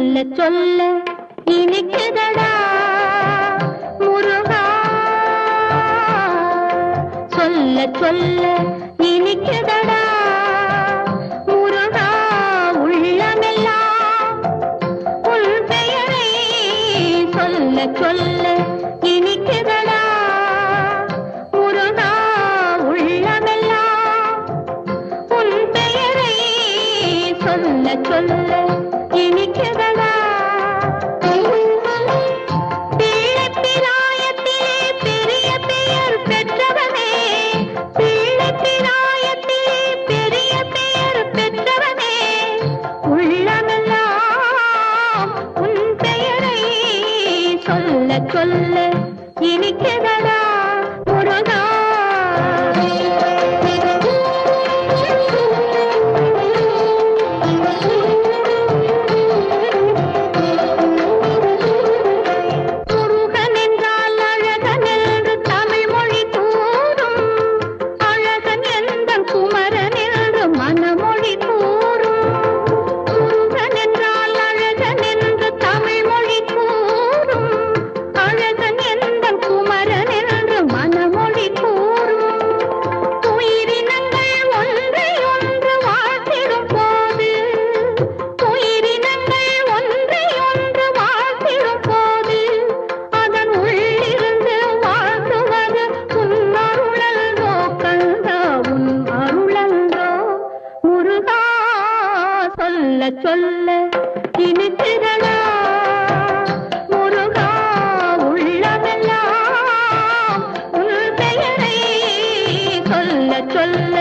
சொல்ல சொல்ல இனிக்குதடா முருகா, சொல்ல சொல்ல இனிக்குதடா முருகா. உள்ளமெல்லாம் உன் பெயரை சொல்ல சொல்ல இனிக்குதடா முருகா. உள்ளமெல்லாம் உன் பெயரை சொல்ல சொல்ல இனிக்குதடா. சொல்ல சொல்ல இனிக்குதடா முருகா. முருகன் என்றால் அழகன் என்று தமிழ் மொழி கூறும், அழகன் எந்தன் குமரன் என்று மனமொழி கூறும். முருகன் என்றால் அழகன் என்று தமிழ் மொழி கூறும், அழகன் எந்தன் குமரன் என்று மனமொழி கூறும். உயிரினங்கள் ஒன்றை ஒன்று வாழ்த்திடும் போது, உயிரினங்கள் ஒன்றை ஒன்று வாழ்த்திடும் போது அதன் உள்ளிருந்து வாழ்த்துவது உன் அருளன்றோ கந்தா, உன் அருளன்றோ முருகா. சொல்ல சொல்ல இனிக்குதடா முருகா. உள்ளமெல்லாம் உன் பெயரை சொல்ல சொல்ல